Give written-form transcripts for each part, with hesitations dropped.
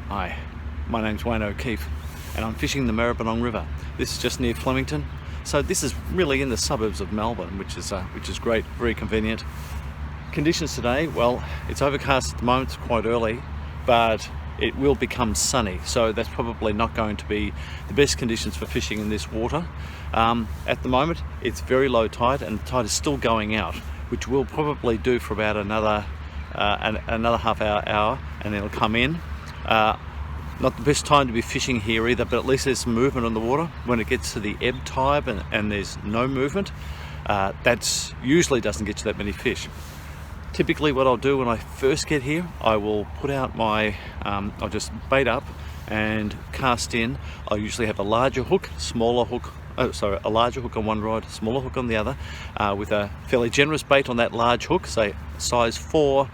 Hi, my name's Wayne O'Keefe and I'm fishing the Maribyrnong River. This is just near Flemington, so this is really in the suburbs of Melbourne, which is great, very convenient. Conditions today, well, it's overcast at the moment, it's quite early, but it will become sunny, so that's probably not going to be the best conditions for fishing in this water. At the moment it's very low tide and the tide is still going out, which we'll probably do for about another half hour, and it'll come in. Not the best time to be fishing here either, but at least there's some movement on the water. When it gets to the ebb tide and there's no movement, that usually doesn't get you that many fish. Typically what I'll do when I first get here, I will put out my, I'll just bait up and cast in. I'll usually have a larger hook, a larger hook on one rod, smaller hook on the other, with a fairly generous bait on that large hook, say size 4,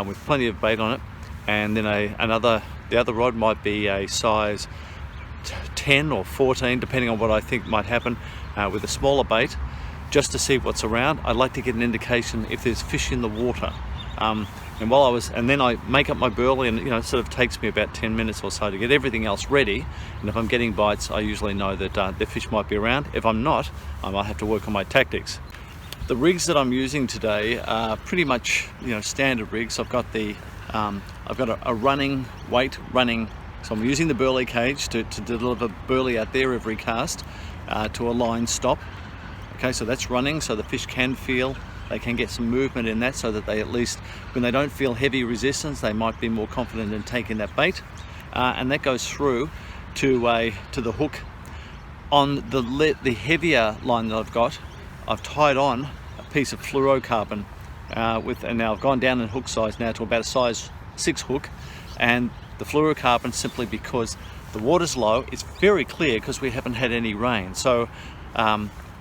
with plenty of bait on it. And then the other rod might be a size 10 or 14, depending on what I think might happen, with a smaller bait, just to see what's around. I'd like to get an indication if there's fish in the water. And then I make up my burley, and it sort of takes me about 10 minutes or so to get everything else ready. And if I'm getting bites, I usually know that the fish might be around. If I'm not, I might have to work on my tactics. The rigs that I'm using today are pretty much standard rigs. I've got a running weight, so I'm using the Berley cage to deliver burley out there every cast to a line stop. Okay, so that's running, so the fish can feel, they can get some movement in that, so that they, at least when they don't feel heavy resistance, they might be more confident in taking that bait. And that goes through to the hook. On the heavier line that I've got, I've tied on a piece of fluorocarbon and now I've gone down in hook size now to about a size 6 hook, and the fluorocarbon, simply because the water's low, it's very clear because we haven't had any rain. So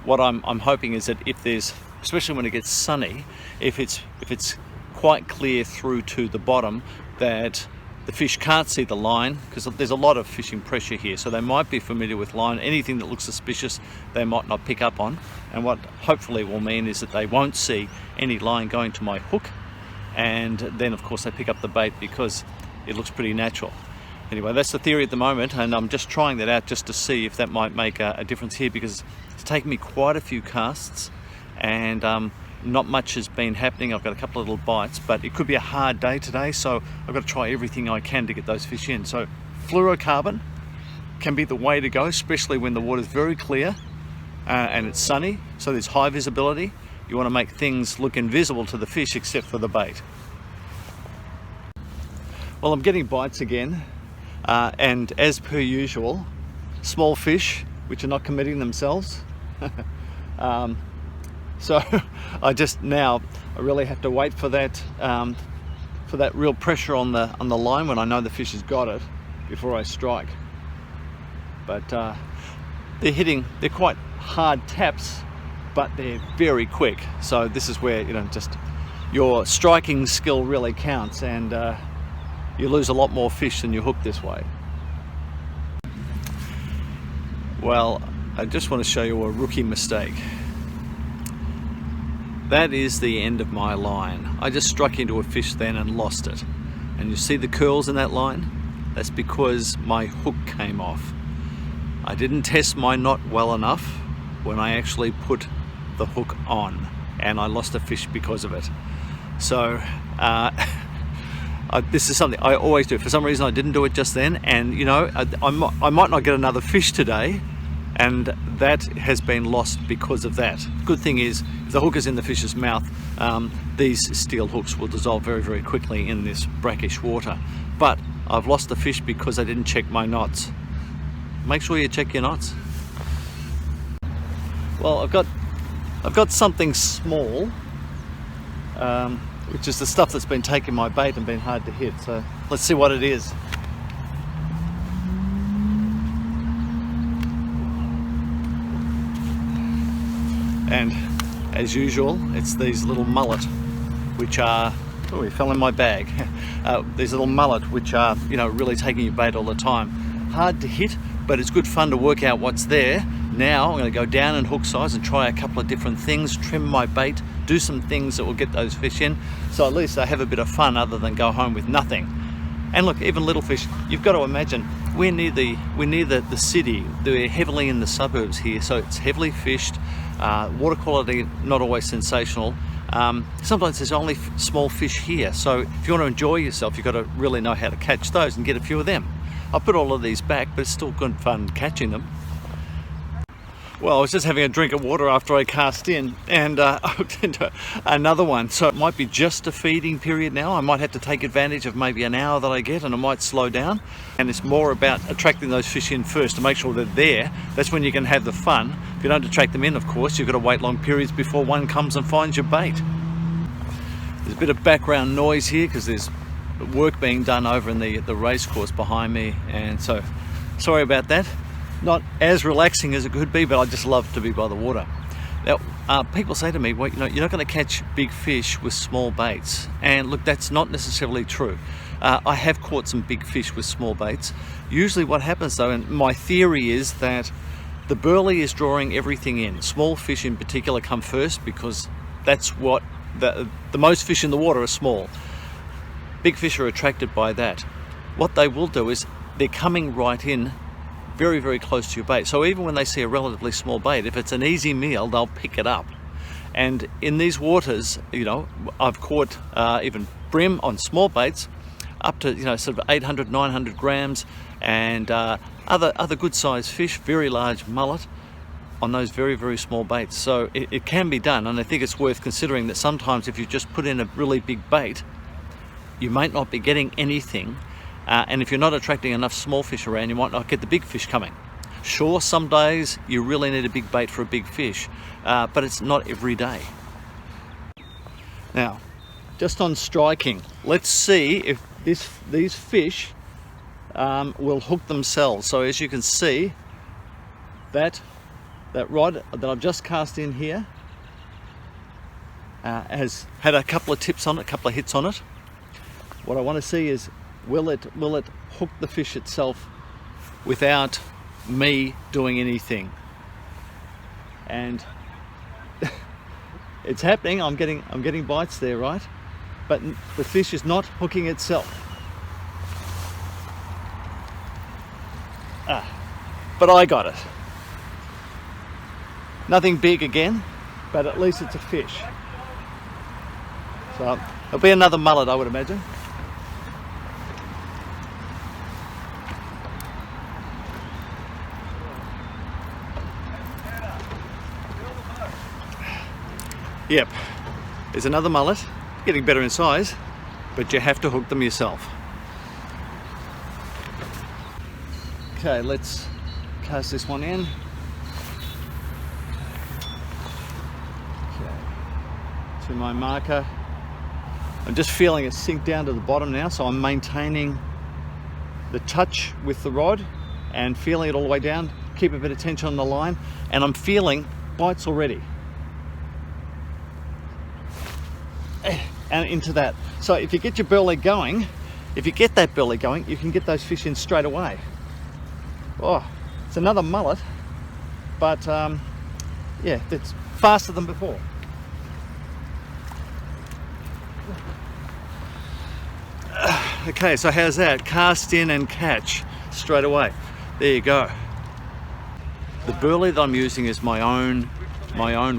what I'm hoping is that if there's, especially when it gets sunny, if it's quite clear through to the bottom, that the fish can't see the line, because there's a lot of fishing pressure here, so they might be familiar with line. Anything that looks suspicious they might not pick up on, and what hopefully will mean is that they won't see any line going to my hook, and then of course they pick up the bait because it looks pretty natural. Anyway, that's the theory at the moment, and I'm just trying that out just to see if that might make a difference here, because it's taken me quite a few casts and not much has been happening. I've got a couple of little bites, but it could be a hard day today, so I've got to try everything I can to get those fish in. So fluorocarbon can be the way to go, especially when the water's very clear and it's sunny, so there's high visibility. You want to make things look invisible to the fish except for the bait. Well, I'm getting bites again, and as per usual, small fish which are not committing themselves. So I really have to wait for that real pressure on the line when I know the fish has got it before I strike. But they're quite hard taps, but they're very quick. So this is where just your striking skill really counts, and you lose a lot more fish than you hook this way. Well, I just want to show you a rookie mistake. That is the end of my line. I just struck into a fish then and lost it. And you see the curls in that line? That's because my hook came off. I didn't test my knot well enough when I actually put the hook on, and I lost a fish because of it. So this is something I always do. For some reason I didn't do it just then, and I might not get another fish today, and that has been lost because of that. Good thing is, if the hook is in the fish's mouth, these steel hooks will dissolve very, very quickly in this brackish water. But I've lost the fish because I didn't check my knots. Make sure you check your knots. Well, I've got something small, which is the stuff that's been taking my bait and been hard to hit. So let's see what it is. And as usual, it's these little mullet, which are, oh, it fell in my bag. These little mullet, which are, really taking your bait all the time. Hard to hit, but it's good fun to work out what's there. Now I'm going to go down in hook size and try a couple of different things, trim my bait, do some things that will get those fish in, so at least I have a bit of fun other than go home with nothing. And look, even little fish, you've got to imagine, we're near the city, we're heavily in the suburbs here, so it's heavily fished, water quality not always sensational. Sometimes there's only small fish here, so if you want to enjoy yourself, you've got to really know how to catch those and get a few of them. I put all of these back, but it's still good fun catching them. Well, I was just having a drink of water after I cast in, and I hooked into another one. So it might be just a feeding period now. I might have to take advantage of maybe an hour that I get, and I might slow down. And it's more about attracting those fish in first to make sure they're there. That's when you can have the fun. If you don't attract them in, of course, you've got to wait long periods before one comes and finds your bait. There's a bit of background noise here because there's work being done over in the race course behind me, and so sorry about that. Not as relaxing as it could be, but I just love to be by the water. Now, people say to me, well, you know, you're not going to catch big fish with small baits. And look, that's not necessarily true. I have caught some big fish with small baits. Usually what happens though, and my theory is that the burley is drawing everything in. Small fish in particular come first because that's what, the most fish in the water are small. Big fish are attracted by that. What they will do is they're coming right in very, very close to your bait. So even when they see a relatively small bait, if it's an easy meal, they'll pick it up. And in these waters, you know, I've caught even brim on small baits up to, you know, sort of 800, 900 grams, and other good sized fish, very large mullet on those very, very small baits. So it can be done, and I think it's worth considering that sometimes if you just put in a really big bait, you might not be getting anything. And if you're not attracting enough small fish around, you might not get the big fish coming. Sure, some days you really need a big bait for a big fish, but it's not every day. Now, just on striking, let's see if these fish will hook themselves. So as you can see, that rod that I've just cast in here has had a couple of tips on it, a couple of hits on it. What I want to see is, will it hook the fish itself without me doing anything? And it's happening. I'm getting bites there, right? But the fish is not hooking itself. But I got it. Nothing big again, but at least it's a fish. So it'll be another mullet, I would imagine. Yep, there's another mullet, getting better in size, but you have to hook them yourself. Okay, let's cast this one in. Okay, to my marker. I'm just feeling it sink down to the bottom now, so I'm maintaining the touch with the rod and feeling it all the way down. Keep a bit of tension on the line, and I'm feeling bites already. And into that. So if you get your burley going, if you get that burley going, you can get those fish in straight away. Oh, it's another mullet, but yeah, it's faster than before. Okay, so how's that? Cast in and catch straight away. There you go. The burley that I'm using is my own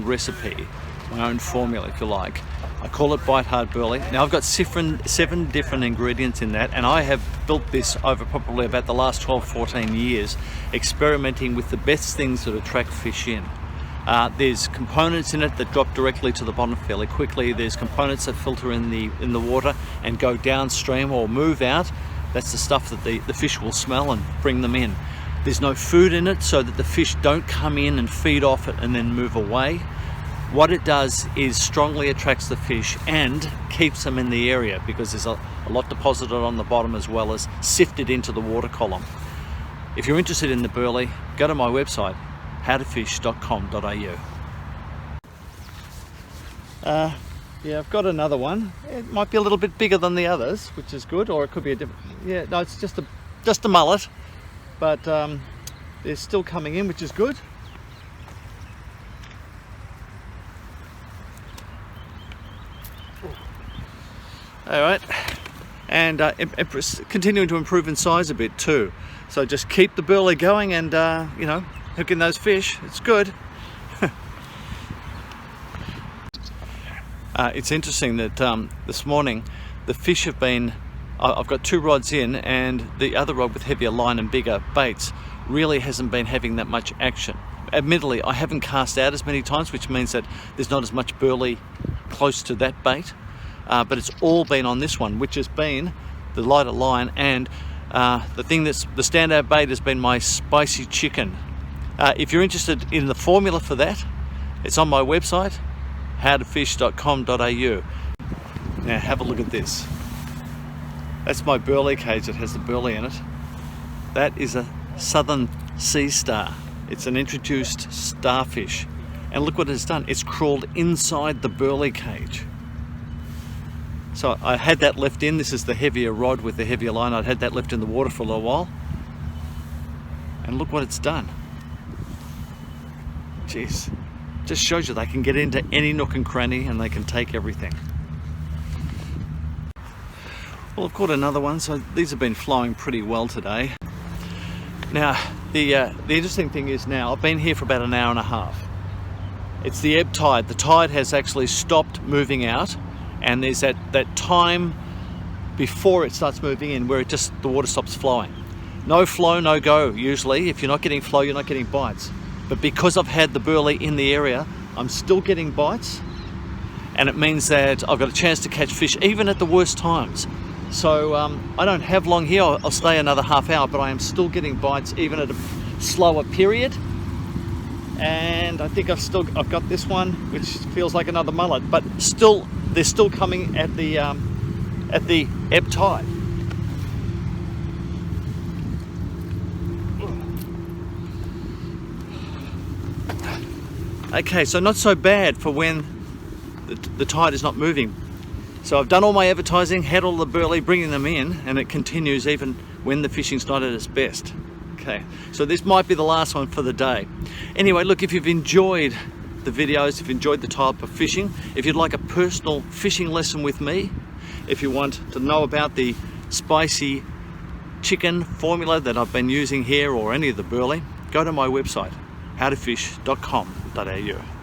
recipe, my own formula, if you like. I call it Bite Hard Burley. Now I've got 7 different ingredients in that, and I have built this over probably about the last 12-14 years, experimenting with the best things that attract fish in. There's components in it that drop directly to the bottom fairly quickly. There's components that filter in the water and go downstream or move out. That's the stuff that the fish will smell and bring them in. There's no food in it, so that the fish don't come in and feed off it and then move away. What it does is strongly attracts the fish and keeps them in the area, because there's a lot deposited on the bottom as well as sifted into the water column. If you're interested in the burley, go to my website, howtofish.com.au. Yeah, I've got another one. It might be a little bit bigger than the others, which is good, or it could be a different. Yeah, no, it's just a mullet, but they're still coming in, which is good. All right, and and continuing to improve in size a bit too. So just keep the burley going and you know, hooking those fish. It's good. It's interesting that this morning the fish have been, I've got 2 rods in, and the other rod with heavier line and bigger baits really hasn't been having that much action. Admittedly, I haven't cast out as many times, which means that there's not as much burley close to that bait, but it's all been on this one, which has been the lighter line, and the thing that's the standout bait has been my spicy chicken. If you're interested in the formula for that, it's on my website, howtofish.com.au. Now have a look at this. That's my burley cage that has the burley in it. That is a southern sea star. It's an introduced starfish. And look what it's done. It's crawled inside the burley cage. So I had that left in. This is the heavier rod with the heavier line. I'd had that left in the water for a little while. And look what it's done. Jeez. Just shows you they can get into any nook and cranny and they can take everything. Well, I've caught another one, so these have been flowing pretty well today. Now, the interesting thing is now, I've been here for about an hour and a half. It's the ebb tide. The tide has actually stopped moving out, and there's that time before it starts moving in where the water stops flowing. No flow, no go, usually. If you're not getting flow, you're not getting bites. But because I've had the burley in the area, I'm still getting bites, and it means that I've got a chance to catch fish even at the worst times. So I don't have long here. I'll stay another half hour, but I am still getting bites even at a slower period. And I think I've got this one, which feels like another mullet, but still they're still coming at the ebb tide. Okay, so not so bad for when the tide is not moving. So I've done all my advertising, had all the burley, bringing them in, and it continues even when the fishing's not at its best. Okay, so this might be the last one for the day. Anyway, look, if you've enjoyed the videos, if you've enjoyed the type of fishing, if you'd like a personal fishing lesson with me, if you want to know about the spicy chicken formula that I've been using here or any of the burley, go to my website, howtofish.com.au.